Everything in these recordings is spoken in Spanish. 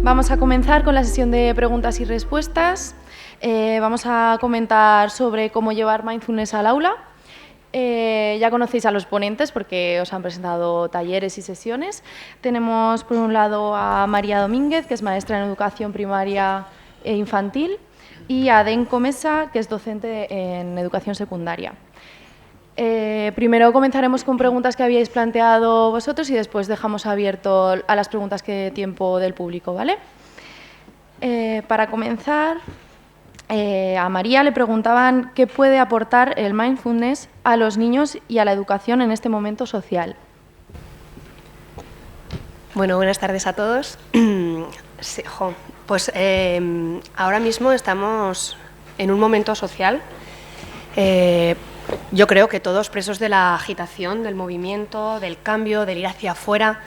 Vamos a comenzar con la sesión de preguntas y respuestas. Vamos a comentar sobre cómo llevar mindfulness al aula. Ya conocéis a los ponentes porque os han presentado talleres y sesiones. Tenemos por un lado a María Domínguez, que es maestra en educación primaria e infantil, y a Denko Mesa, que es docente en educación secundaria. Primero comenzaremos con preguntas que habíais planteado vosotros y después dejamos abierto a las preguntas que dé tiempo del público, ¿vale? Para comenzar, a María le preguntaban qué puede aportar el mindfulness a los niños y a la educación en este momento social. Bueno, buenas tardes a todos. Sí, pues ahora mismo estamos en un momento social. Yo creo que todos presos de la agitación, del movimiento, del cambio, del ir hacia afuera,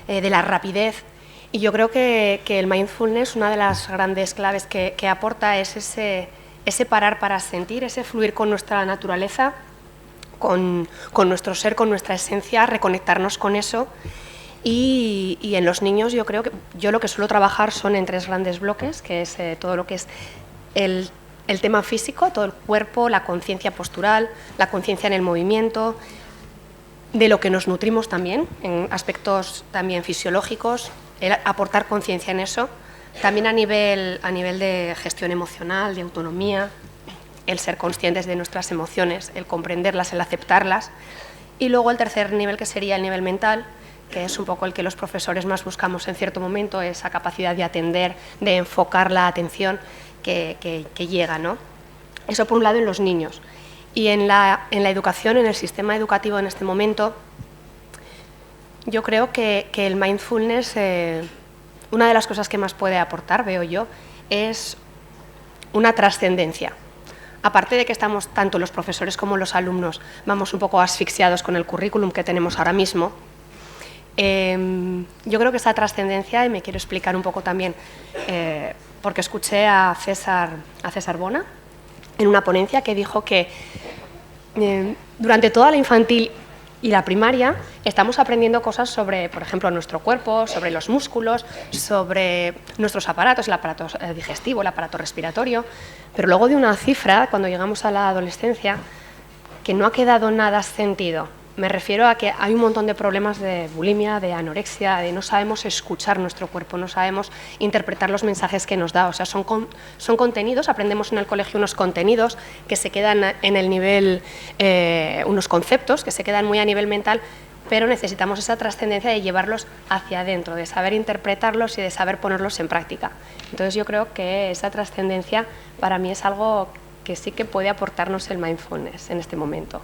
de la rapidez. Y yo creo que el mindfulness, una de las grandes claves que aporta es ese parar para sentir, ese fluir con nuestra naturaleza, con nuestro ser, con nuestra esencia, reconectarnos con eso. Y en los niños yo creo que yo lo que suelo trabajar son en 3 grandes bloques, que es todo lo que es el tema físico, todo el cuerpo, la conciencia postural, la conciencia en el movimiento, de lo que nos nutrimos también, en aspectos también fisiológicos, el aportar conciencia en eso, también a nivel de gestión emocional, de autonomía, el ser conscientes de nuestras emociones, el comprenderlas, el aceptarlas, y luego el tercer nivel, que sería el nivel mental, que es un poco el que los profesores más buscamos en cierto momento, esa capacidad de atender, de enfocar la atención que llega, ¿no? Eso por un lado en los niños. Y en la educación, en el sistema educativo en este momento, yo creo que el mindfulness, una de las cosas que más puede aportar, veo yo, es una trascendencia. Aparte de que estamos, tanto los profesores como los alumnos, vamos un poco asfixiados con el currículum que tenemos ahora mismo, yo creo que esa trascendencia, y me quiero explicar un poco también, porque escuché a César Bona en una ponencia que dijo que durante toda la infantil y la primaria estamos aprendiendo cosas sobre, por ejemplo, nuestro cuerpo, sobre los músculos, sobre nuestros aparatos, el aparato digestivo, el aparato respiratorio, pero luego de una cifra, cuando llegamos a la adolescencia, que no ha quedado nada sentido. Me refiero a que hay un montón de problemas de bulimia, de anorexia, de no sabemos escuchar nuestro cuerpo, no sabemos interpretar los mensajes que nos da. O sea, son contenidos, aprendemos en el colegio unos contenidos que se quedan en el nivel, unos conceptos que se quedan muy a nivel mental, pero necesitamos esa trascendencia de llevarlos hacia adentro, de saber interpretarlos y de saber ponerlos en práctica. Entonces yo creo que esa trascendencia para mí es algo que sí que puede aportarnos el mindfulness en este momento.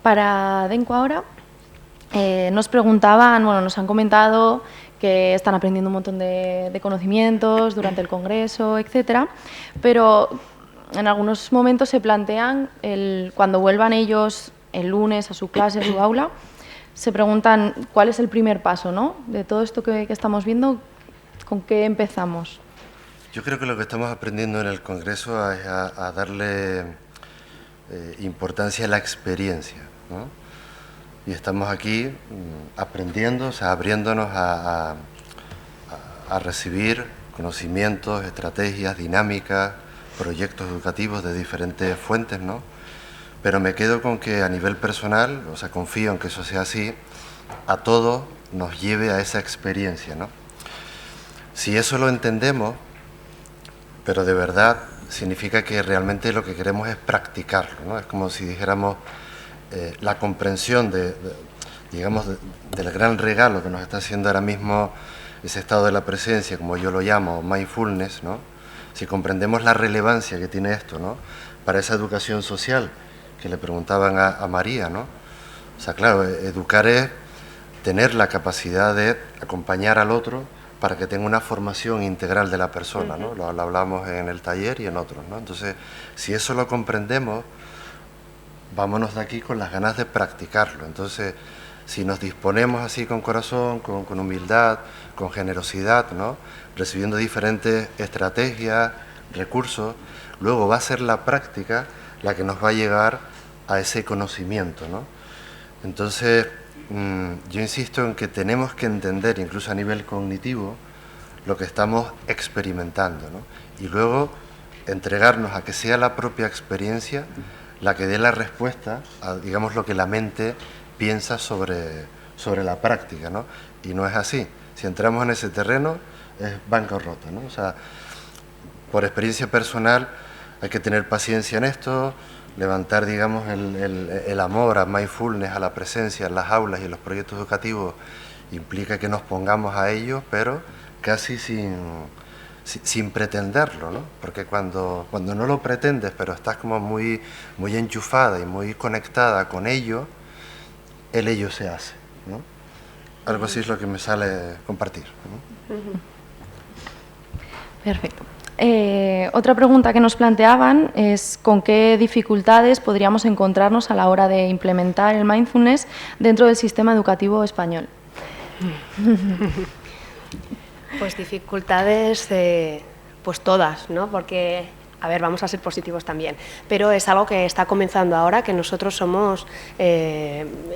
Para Denko ahora, nos preguntaban, bueno, nos han comentado que están aprendiendo un montón de conocimientos durante el congreso, etcétera, pero en algunos momentos se plantean, cuando vuelvan ellos el lunes a su clase, a su aula, se preguntan cuál es el primer paso, ¿no? De todo esto que estamos viendo, ¿con qué empezamos? Yo creo que lo que estamos aprendiendo en el congreso es a darle importancia a la experiencia, ¿no? Y estamos aquí aprendiendo, o sea, abriéndonos a recibir conocimientos, estrategias, dinámicas, proyectos educativos de diferentes fuentes, ¿no? Pero me quedo con que a nivel personal, o sea, confío en que eso sea así, a todos nos lleve a esa experiencia, ¿no? Si eso lo entendemos, pero de verdad, significa que realmente lo que queremos es practicarlo, ¿no? Es como si dijéramos la comprensión digamos, del gran regalo que nos está haciendo ahora mismo ese estado de la presencia, como yo lo llamo, mindfulness, ¿no? Si comprendemos la relevancia que tiene esto, ¿no? Para esa educación social que le preguntaban a María, ¿no? O sea, claro, educar es tener la capacidad de acompañar al otro para que tenga una formación integral de la persona, ¿no? Lo hablamos en el taller y en otros, ¿no? Entonces, si eso lo comprendemos, vámonos de aquí con las ganas de practicarlo. Entonces, si nos disponemos así con corazón, con humildad, con generosidad, ¿no? Recibiendo diferentes estrategias, recursos, luego va a ser la práctica la que nos va a llegar a ese conocimiento, ¿no? Entonces, yo insisto en que tenemos que entender, incluso a nivel cognitivo, lo que estamos experimentando, ¿no? Y luego entregarnos a que sea la propia experiencia la que dé la respuesta a, digamos, lo que la mente piensa sobre la práctica, ¿no? Y no es así. Si entramos en ese terreno, es bancarrota, ¿no? O sea, por experiencia personal hay que tener paciencia en esto, levantar, digamos, el amor a mindfulness, a la presencia en las aulas y en los proyectos educativos, implica que nos pongamos a ello, pero casi sin pretenderlo, ¿no? Porque cuando no lo pretendes, pero estás como muy enchufada y muy conectada con ello, el ello se hace, ¿no? Algo así es lo que me sale compartir, ¿no? Perfecto. Otra pregunta que nos planteaban es ¿con qué dificultades podríamos encontrarnos a la hora de implementar el mindfulness dentro del sistema educativo español? Pues dificultades, pues todas, ¿no? Porque, a ver, vamos a ser positivos también, pero es algo que está comenzando ahora, que nosotros somos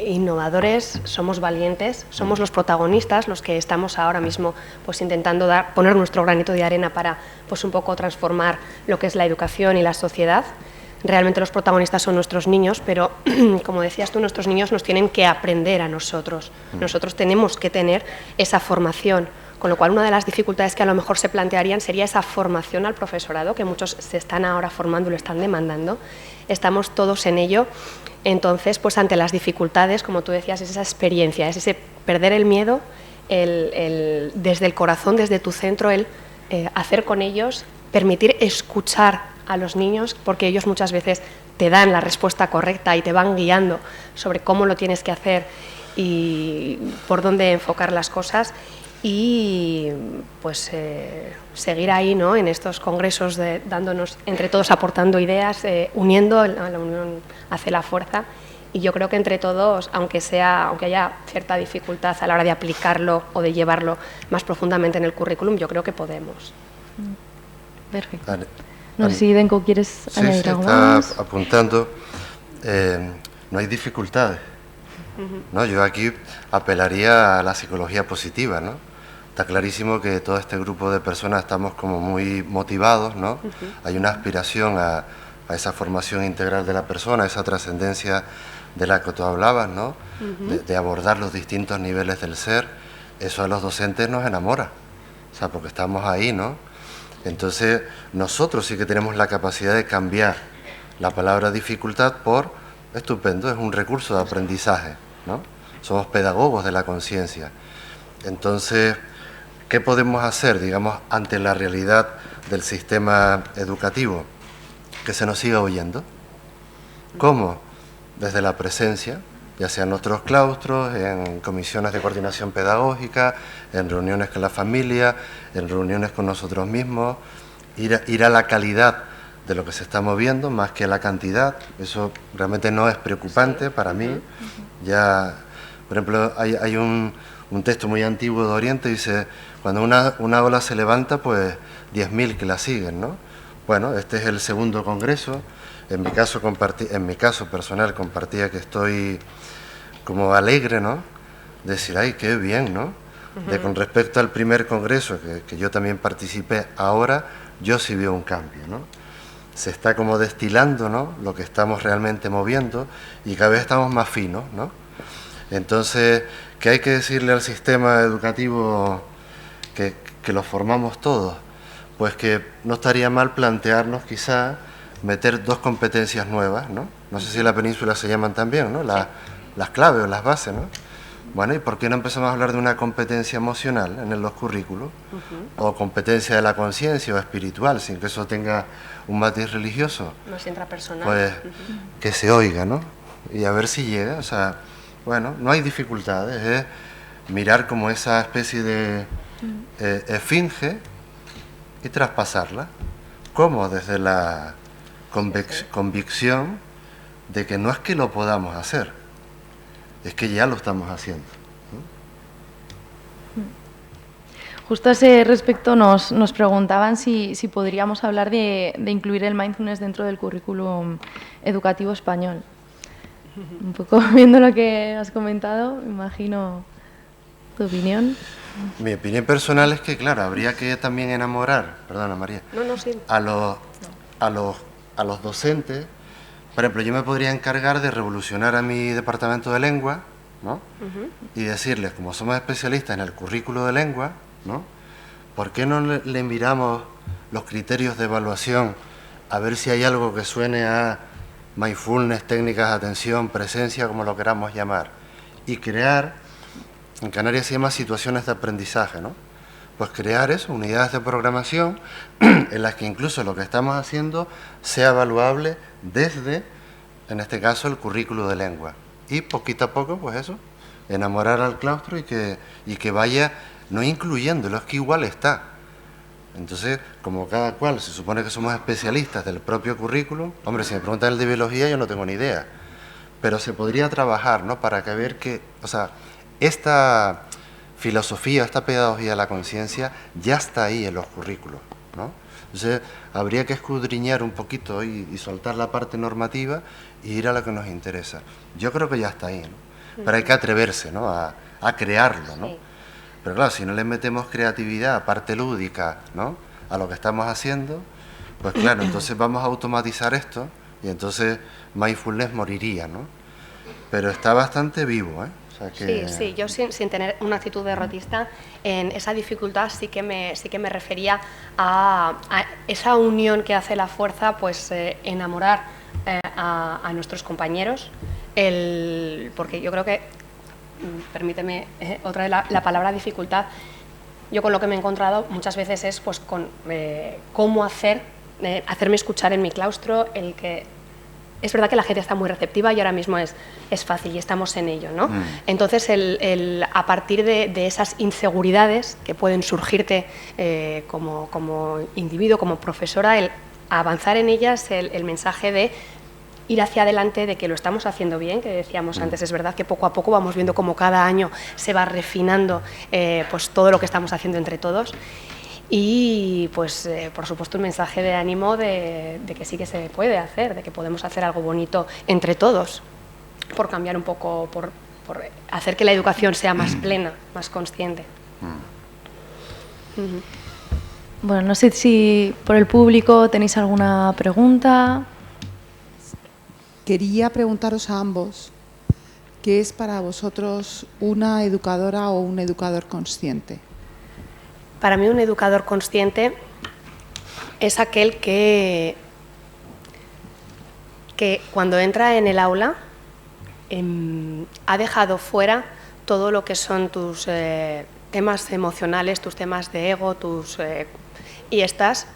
innovadores, somos valientes, somos los protagonistas, los que estamos ahora mismo pues intentando poner nuestro granito de arena para pues un poco transformar lo que es la educación y la sociedad. Realmente los protagonistas son nuestros niños, pero como decías tú, nuestros niños nos tienen que aprender a nosotros. Nosotros tenemos que tener esa formación, con lo cual una de las dificultades que a lo mejor se plantearían sería esa formación al profesorado, que muchos se están ahora formando y lo están demandando. Estamos todos en ello. Entonces, pues ante las dificultades, como tú decías, es esa experiencia, es ese perder el miedo, desde el corazón, desde tu centro, hacer con ellos, permitir escuchar a los niños, porque ellos muchas veces te dan la respuesta correcta y te van guiando sobre cómo lo tienes que hacer y por dónde enfocar las cosas, y pues seguir ahí, ¿no? En estos congresos, dándonos entre todos, aportando ideas, uniendo, la unión hace la fuerza. Y yo creo que entre todos, aunque haya cierta dificultad a la hora de aplicarlo o de llevarlo más profundamente en el currículum, yo creo que podemos. Perfecto. No sé si, Denko, ¿quieres añadir algo más? Sí, está apuntando. No hay dificultades, ¿no? Yo aquí apelaría a la psicología positiva, ¿no? Está clarísimo que todo este grupo de personas estamos como muy motivados, ¿no? Hay una aspiración a esa formación integral de la persona, a esa trascendencia de la que tú hablabas, ¿no? De abordar los distintos niveles del ser. Eso a los docentes nos enamora, o sea, porque estamos ahí, ¿no? Entonces, nosotros sí que tenemos la capacidad de cambiar la palabra dificultad por estupendo, es un recurso de aprendizaje, ¿no? Somos pedagogos de la conciencia. Entonces, ¿qué podemos hacer, digamos, ante la realidad del sistema educativo? Que se nos siga oyendo. ¿Cómo? Desde la presencia, ya sea en nuestros claustros, en comisiones de coordinación pedagógica, en reuniones con la familia, en reuniones con nosotros mismos, ir a la calidad de lo que se está moviendo más que a la cantidad. Eso realmente no es preocupante para mí. Ya, por ejemplo, hay un texto muy antiguo de Oriente, dice, cuando una ola se levanta, pues 10.000 que la siguen, ¿no? Bueno, este es el segundo congreso. En mi caso personal compartía que estoy como alegre, ¿no? De decir, ay, qué bien, ¿no? De con respecto al primer congreso, que yo también participé, ahora yo sí veo un cambio, ¿no? Se está como destilando, ¿no? Lo que estamos realmente moviendo y cada vez estamos más finos, ¿no? Entonces, ¿qué hay que decirle al sistema educativo que lo formamos todos? Pues que no estaría mal plantearnos quizá meter dos competencias nuevas, ¿no? No sé si en la península se llaman también, ¿no? Las claves o las bases, ¿no? Bueno, ¿y por qué no empezamos a hablar de una competencia emocional en los currículos? O competencia de la conciencia o espiritual, sin que eso tenga un matiz religioso. Nos entra personal. Pues que se oiga, ¿no? Y a ver si llega, o sea, bueno, no hay dificultades, es mirar como esa especie de esfinge y traspasarla. ¿Cómo? Desde la convicción de que no es que lo podamos hacer, es que ya lo estamos haciendo. Justo a ese respecto nos preguntaban si podríamos hablar de incluir el mindfulness dentro del currículum educativo español. Un poco viendo lo que has comentado, me imagino tu opinión. Mi opinión personal es que, claro, habría que también enamorar, perdona María, No, sí. a los docentes. Por ejemplo, yo me podría encargar de revolucionar a mi departamento de lengua, ¿no? Y decirles, como somos especialistas en el currículo de lengua, ¿no? ¿Por qué no le miramos los criterios de evaluación a ver si hay algo que suene a mindfulness, técnicas de atención, presencia, como lo queramos llamar? Y crear, en Canarias se llama situaciones de aprendizaje, ¿no? Pues crear eso, unidades de programación en las que incluso lo que estamos haciendo sea evaluable desde, en este caso, el currículo de lengua. Y poquito a poco, pues eso, enamorar al claustro y que vaya, no incluyéndolo, es que igual está. Entonces, como cada cual se supone que somos especialistas del propio currículum, hombre, si me preguntan el de biología yo no tengo ni idea, pero se podría trabajar, ¿no? Para que ver que, o sea, esta filosofía, esta pedagogía de la conciencia ya está ahí en los currículos, ¿no? Entonces, habría que escudriñar un poquito y soltar la parte normativa y ir a lo que nos interesa. Yo creo que ya está ahí, ¿no? Pero hay que atreverse, ¿no? A crearlo, ¿no? Sí. Pero claro, si no le metemos creatividad, parte lúdica, ¿no? A lo que estamos haciendo, pues claro, entonces vamos a automatizar esto y entonces mindfulness moriría, ¿no? Pero está bastante vivo, ¿eh? O sea que... Sí, yo sin tener una actitud derrotista, en esa dificultad sí que me refería a esa unión que hace la fuerza, pues enamorar a nuestros compañeros, porque yo creo que, permíteme otra vez la palabra dificultad, yo con lo que me he encontrado muchas veces es pues con cómo hacerme escuchar en mi claustro, el que es verdad que la gente está muy receptiva y ahora mismo es fácil y estamos en ello, ¿no? Entonces, a partir de esas inseguridades que pueden surgirte como individuo, como profesora, el avanzar en ellas, el mensaje de ir hacia adelante, de que lo estamos haciendo bien, que decíamos antes, es verdad que poco a poco vamos viendo cómo cada año se va refinando pues todo lo que estamos haciendo entre todos. Y pues por supuesto un mensaje de ánimo de que sí que se puede hacer, de que podemos hacer algo bonito entre todos, por cambiar un poco, por hacer que la educación sea más plena, más consciente. Bueno, no sé si por el público tenéis alguna pregunta. Quería preguntaros a ambos, ¿qué es para vosotros una educadora o un educador consciente? Para mí un educador consciente es aquel que cuando entra en el aula ha dejado fuera todo lo que son tus temas emocionales, tus temas de ego, y estás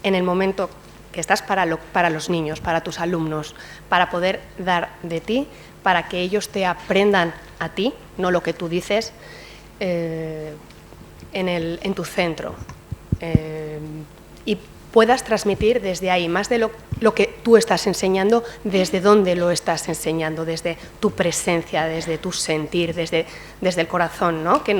en el momento que estás para los niños, para tus alumnos, para poder dar de ti, para que ellos te aprendan a ti, no lo que tú dices, en tu centro, y puedas transmitir desde ahí, más de lo que tú estás enseñando, desde dónde lo estás enseñando, desde tu presencia, desde tu sentir, desde el corazón, ¿no? Que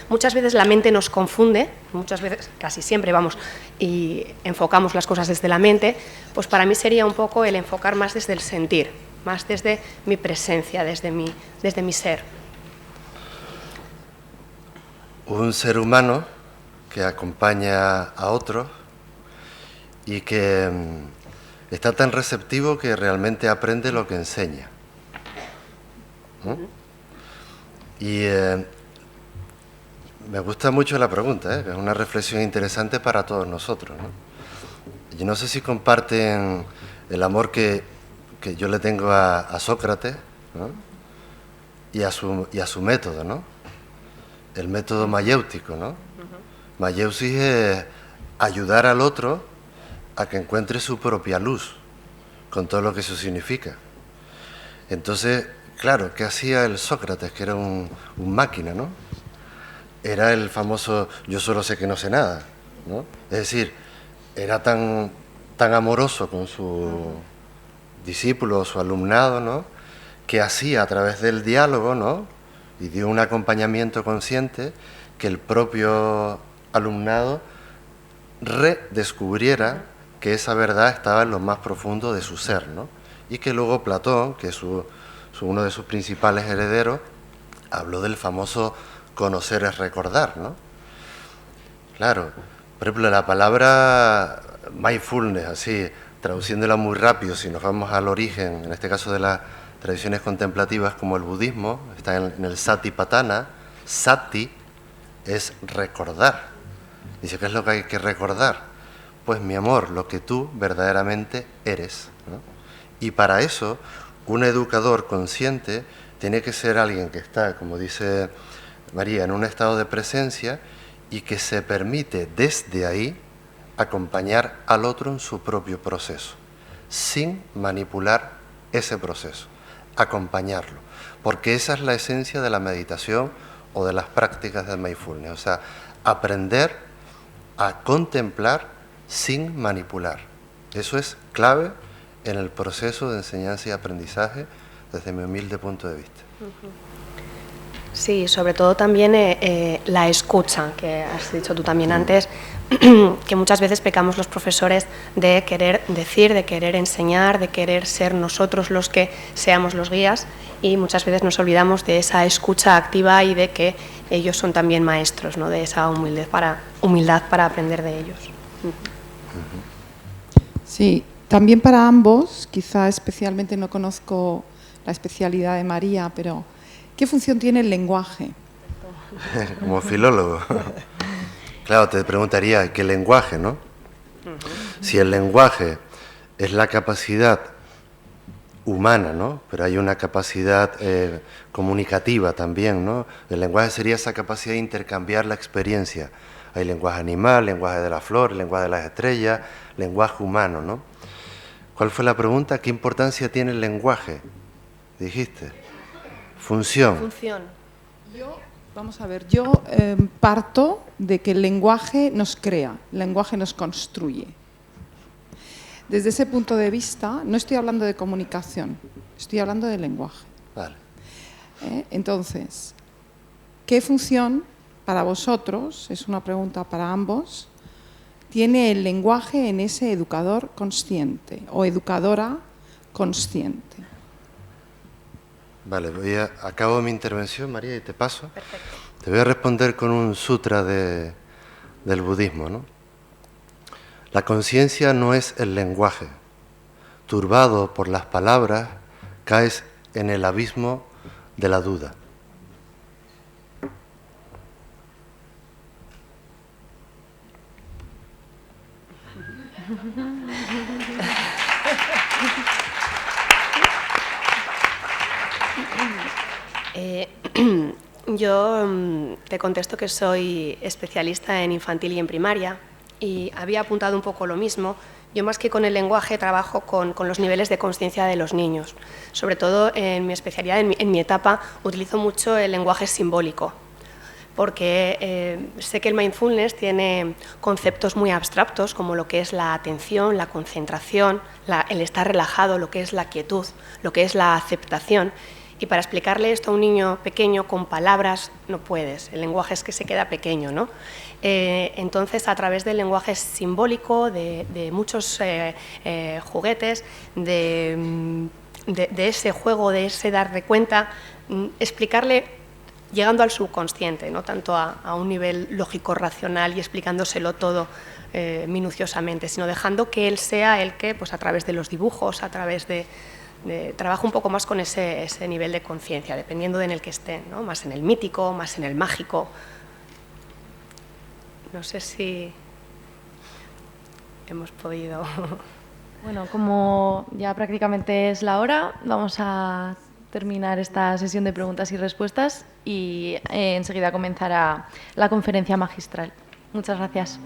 muchas veces la mente nos confunde, muchas veces, casi siempre vamos y enfocamos las cosas desde la mente, pues para mí sería un poco el enfocar más desde el sentir, más desde mi presencia, desde mi ser. Un ser humano que acompaña a otros y que está tan receptivo que realmente aprende lo que enseña. Y me gusta mucho la pregunta, que es una reflexión interesante para todos nosotros, ¿no? Yo no sé si comparten el amor que yo le tengo a Sócrates, ¿no? y a su método, ¿no? El método mayéutico, ¿no? Mayeusis es ayudar al otro a que encuentre su propia luz, con todo lo que eso significa. Entonces, claro, ¿qué hacía el Sócrates? Que era un máquina, ¿no? Era el famoso yo solo sé que no sé nada, ¿no? Es decir, era tan amoroso con su discípulo, su alumnado, ¿no? Que hacía a través del diálogo, ¿no? Y dio un acompañamiento consciente que el propio alumnado redescubriera que esa verdad estaba en lo más profundo de su ser, ¿no? Y que luego Platón, que es su uno de sus principales herederos, habló del famoso conocer es recordar, ¿no? Claro, por ejemplo, la palabra mindfulness, así, traduciéndola muy rápido, si nos vamos al origen, en este caso de las tradiciones contemplativas como el budismo, está en el Satipatthana. Sati es recordar. Dice, ¿qué es lo que hay que recordar? Pues, mi amor, lo que tú verdaderamente eres, ¿no? Y para eso, un educador consciente tiene que ser alguien que está, como dice María, en un estado de presencia y que se permite desde ahí acompañar al otro en su propio proceso, sin manipular ese proceso, acompañarlo, porque esa es la esencia de la meditación o de las prácticas de mindfulness, o sea, aprender a contemplar sin manipular. Eso es clave en el proceso de enseñanza y aprendizaje desde mi humilde punto de vista. Sí, sobre todo también la escucha, que has dicho tú también antes, que muchas veces pecamos los profesores de querer decir, de querer enseñar, de querer ser nosotros los que seamos los guías, y muchas veces nos olvidamos de esa escucha activa y de que ellos son también maestros, ¿no? De esa humildad para aprender de ellos. Sí, también para ambos, quizá especialmente no conozco la especialidad de María, pero ¿qué función tiene el lenguaje? Como filólogo. Claro, te preguntaría, ¿qué lenguaje, no? Si el lenguaje es la capacidad humana, ¿no? Pero hay una capacidad comunicativa también, ¿no? El lenguaje sería esa capacidad de intercambiar la experiencia. Hay lenguaje animal, lenguaje de la flor, lenguaje de las estrellas, lenguaje humano, ¿no? ¿Cuál fue la pregunta? ¿Qué importancia tiene el lenguaje? Dijiste. Función. Vamos a ver, yo parto de que el lenguaje nos crea, el lenguaje nos construye. Desde ese punto de vista, no estoy hablando de comunicación, estoy hablando de lenguaje. Vale. Entonces, ¿qué función para vosotros, es una pregunta para ambos, tiene el lenguaje en ese educador consciente o educadora consciente? Vale, acabo mi intervención, María, y te paso. Perfecto. Te voy a responder con un sutra del budismo, ¿no? La conciencia no es el lenguaje. Turbado por las palabras, caes en el abismo de la duda. Yo te contesto que soy especialista en infantil y en primaria, y había apuntado un poco lo mismo. Yo, más que con el lenguaje, trabajo con los niveles de conciencia de los niños. Sobre todo en mi especialidad, en mi etapa, utilizo mucho el lenguaje simbólico, porque sé que el mindfulness tiene conceptos muy abstractos, como lo que es la atención, la concentración, el estar relajado, lo que es la quietud, lo que es la aceptación. Y para explicarle esto a un niño pequeño con palabras no puedes, el lenguaje es que se queda pequeño, ¿no? Entonces, a través del lenguaje simbólico, de muchos juguetes, de ese juego, de ese dar de cuenta, explicarle llegando al subconsciente, no tanto a un nivel lógico-racional y explicándoselo todo minuciosamente, sino dejando que él sea el que, pues a través de los dibujos, a través trabajo un poco más con ese nivel de conciencia, dependiendo de en el que esté, ¿no? Más en el mítico, más en el mágico. No sé si hemos podido... Bueno, como ya prácticamente es la hora, vamos a terminar esta sesión de preguntas y respuestas y enseguida comenzará la conferencia magistral. Muchas gracias.